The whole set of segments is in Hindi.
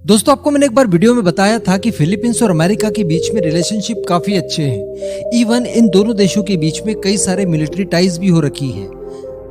दोस्तों, आपको मैंने एक बार वीडियो में बताया था कि फिलीपींस और अमेरिका के बीच में रिलेशनशिप काफी अच्छे हैं। इवन इन दोनों देशों के बीच में कई सारे मिलिट्री टाइज भी हो रखी है।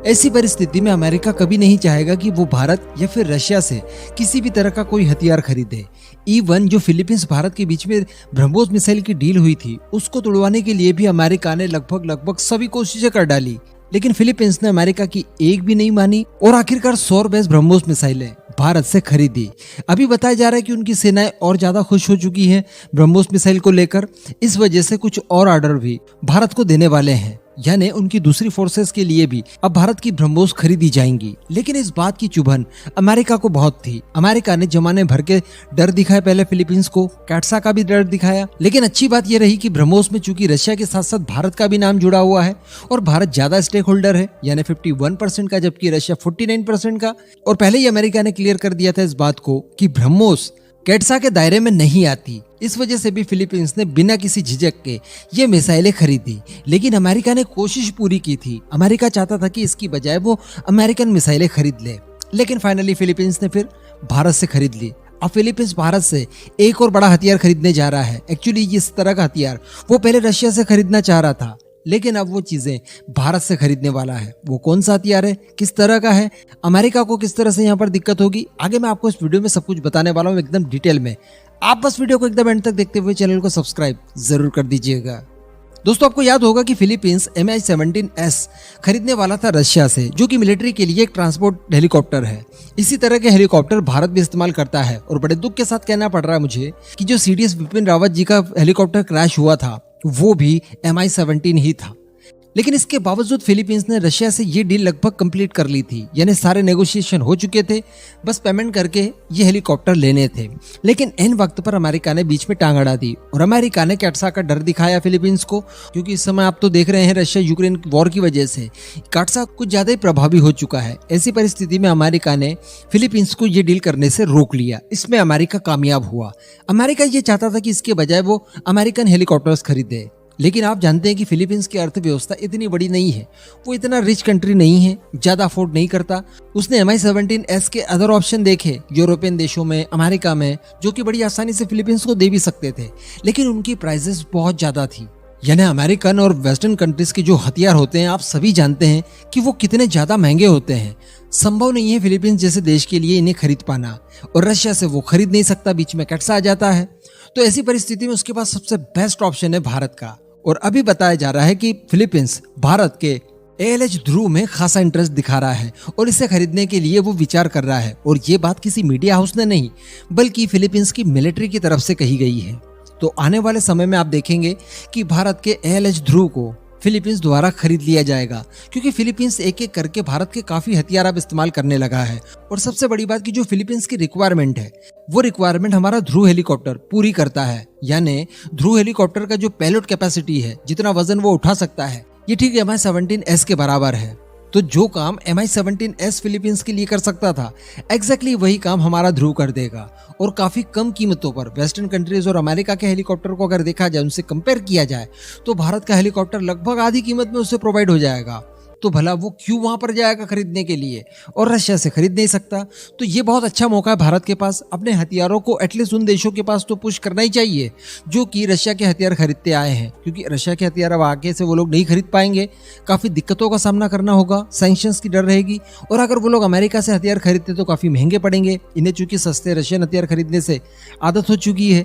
ऐसी परिस्थिति में अमेरिका कभी नहीं चाहेगा कि वो भारत या फिर रशिया से किसी भी तरह का कोई हथियार खरीदे। इवन जो फिलीपींस भारत के बीच में ब्रह्मोस मिसाइल की डील हुई थी, उसको तोड़वाने के लिए भी अमेरिका ने लगभग सभी कोशिशें कर डाली, लेकिन फिलीपींस ने अमेरिका की एक भी नहीं मानी और आखिरकार 100 बेस ब्रह्मोस मिसाइलें भारत से खरीदी। अभी बताया जा रहा है कि उनकी सेनाएं और ज्यादा खुश हो चुकी हैं ब्रह्मोस मिसाइल को लेकर। इस वजह से कुछ और ऑर्डर भी भारत को देने वाले हैं, यानी उनकी दूसरी फोर्सेस के लिए भी अब भारत की ब्रह्मोस खरीदी जाएंगी। लेकिन इस बात की चुभन अमेरिका को बहुत थी। अमेरिका ने जमाने भर के डर दिखाए, पहले फिलीपींस को कैटसा का भी डर दिखाया। लेकिन अच्छी बात यह रही कि ब्रह्मोस में चूंकि रशिया के साथ साथ भारत का भी नाम जुड़ा हुआ है और भारत ज्यादा स्टेक होल्डर है, यानी 51% का, जबकि रशिया 49% का। और पहले ही अमेरिका ने क्लियर कर दिया था इस बात को कि ब्रह्मोस कैटसा के दायरे में नहीं आती। इस वजह से भी फिलीपींस ने बिना किसी झिझक के ये मिसाइलें खरीदी। लेकिन अमेरिका ने कोशिश पूरी की थी। अमेरिका चाहता था कि इसकी बजाय वो अमेरिकन मिसाइलें खरीद ले, लेकिन फाइनली फिलीपींस ने फिर भारत से खरीद ली। अब फिलीपींस भारत से एक और बड़ा हथियार खरीदने जा रहा है। एक्चुअली इस तरह का हथियार वो पहले रशिया से खरीदना चाह रहा था, लेकिन अब वो चीजें भारत से खरीदने वाला है। वो कौन सा हथियार है, किस तरह का है, अमेरिका को किस तरह से यहाँ पर दिक्कत होगी, आगे मैं आपको इस वीडियो में सब कुछ बताने वाला हूँ एकदम डिटेल में। आप बस वीडियो को एकदम एंड तक देखते हुए चैनल को सब्सक्राइब जरूर कर दीजिएगा। दोस्तों, आपको याद होगा कि फिलीपींस Mi-17S खरीदने वाला था रशिया से, जो कि मिलिट्री के लिए एक ट्रांसपोर्ट हेलीकॉप्टर है। इसी तरह के हेलीकॉप्टर भारत भी इस्तेमाल करता है और बड़े दुख के साथ कहना पड़ रहा है मुझे कि जो CDS बिपिन रावत जी का हेलीकॉप्टर क्रैश हुआ था वो भी Mi-17 ही था। लेकिन इसके बावजूद फिलीपींस ने रशिया से ये डील लगभग कंप्लीट कर ली थी, यानी सारे नेगोशिएशन हो चुके थे, बस पेमेंट करके ये हेलीकॉप्टर लेने थे। लेकिन इन वक्त पर अमेरिका ने बीच में टांग अड़ा दी और अमेरिका ने कैटसा का डर दिखाया फिलीपींस को, क्योंकि इस समय आप तो देख रहे हैं रशिया यूक्रेन वॉर की वजह से कैटसा कुछ ज्यादा ही प्रभावी हो चुका है। ऐसी परिस्थिति में अमेरिका ने फिलीपींस को ये डील करने से रोक लिया। इसमें अमेरिका कामयाब हुआ। अमेरिका ये चाहता था कि इसके बजाय वो अमेरिकन हेलीकॉप्टर्स खरीदे, लेकिन आप जानते हैं कि फिलीपींस की अर्थव्यवस्था इतनी बड़ी नहीं है, वो इतना रिच कंट्री नहीं है, ज्यादा अफोर्ड नहीं करता। उसने Mi-17S के अदर ऑप्शन देखे यूरोपियन देशों में, अमेरिका में, जो कि बड़ी आसानी से फिलीपींस को दे भी सकते थे, लेकिन उनकी प्राइसेस बहुत ज्यादा थी। यानी अमेरिकन और वेस्टर्न कंट्रीज के जो हथियार होते हैं, आप सभी जानते हैं कि वो कितने ज्यादा महंगे होते हैं। संभव नहीं है फिलीपींस जैसे देश के लिए इन्हें खरीद पाना, और रशिया से वो खरीद नहीं सकता, बीच में कैटसा आ जाता है। तो ऐसी परिस्थिति में उसके पास सबसे बेस्ट ऑप्शन है भारत का। और अभी बताया जा रहा है कि फिलीपींस भारत के ALH ध्रुव में खासा इंटरेस्ट दिखा रहा है और इसे खरीदने के लिए वो विचार कर रहा है। और ये बात किसी मीडिया हाउस ने नहीं, बल्कि फिलीपींस की मिलिट्री की तरफ से कही गई है। तो आने वाले समय में आप देखेंगे कि भारत के ALH ध्रुव को फिलीपींस द्वारा खरीद लिया जाएगा, क्योंकि फिलीपींस एक एक करके भारत के काफी हथियार अब इस्तेमाल करने लगा है। और सबसे बड़ी बात कि जो फिलीपींस की रिक्वायरमेंट है, वो रिक्वायरमेंट हमारा ध्रुव हेलीकॉप्टर पूरी करता है। यानी ध्रुव हेलीकॉप्टर का जो पेलोड कैपेसिटी है, जितना वजन वो उठा सकता है, ये ठीक Mi-17S के बराबर है। तो जो काम Mi-17S फिलीपींस के लिए कर सकता था, एग्जैक्टली वही काम हमारा ध्रुव कर देगा। और काफी कम कीमतों पर वेस्टर्न कंट्रीज और अमेरिका के हेलीकॉप्टर को अगर देखा जाए, उनसे कंपेयर किया जाए, तो भारत का हेलीकॉप्टर लगभग आधी कीमत में उसे प्रोवाइड हो जाएगा। तो भला वो क्यों वहां पर जाएगा खरीदने के लिए, और रशिया से खरीद नहीं सकता। तो ये बहुत अच्छा मौका है भारत के पास। अपने हथियारों को एटलीस्ट उन देशों के पास तो पुश करना ही चाहिए जो कि रशिया के हथियार खरीदते आए हैं, क्योंकि रशिया के हथियार अब आगे से वो लोग नहीं खरीद पाएंगे। काफी दिक्कतों का सामना करना होगा, सैंक्शंस की डर रहेगी, और अगर वो लोग अमेरिका से हथियार खरीदते तो काफी महंगे पड़ेंगे। इन्हें चूंकि सस्ते रशियन हथियार खरीदने से आदत हो चुकी है,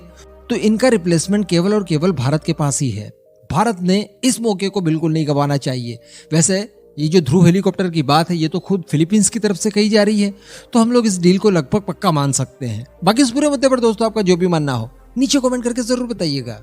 तो इनका रिप्लेसमेंट केवल और केवल भारत के पास ही है। भारत ने इस मौके को बिल्कुल नहीं गंवाना चाहिए। वैसे ये जो ध्रुव हेलीकॉप्टर की बात है, ये तो खुद फिलीपींस की तरफ से कही जा रही है, तो हम लोग इस डील को लगभग पक्का मान सकते हैं। बाकी इस पूरे मुद्दे पर दोस्तों आपका जो भी मानना हो, नीचे कमेंट करके जरूर बताइएगा।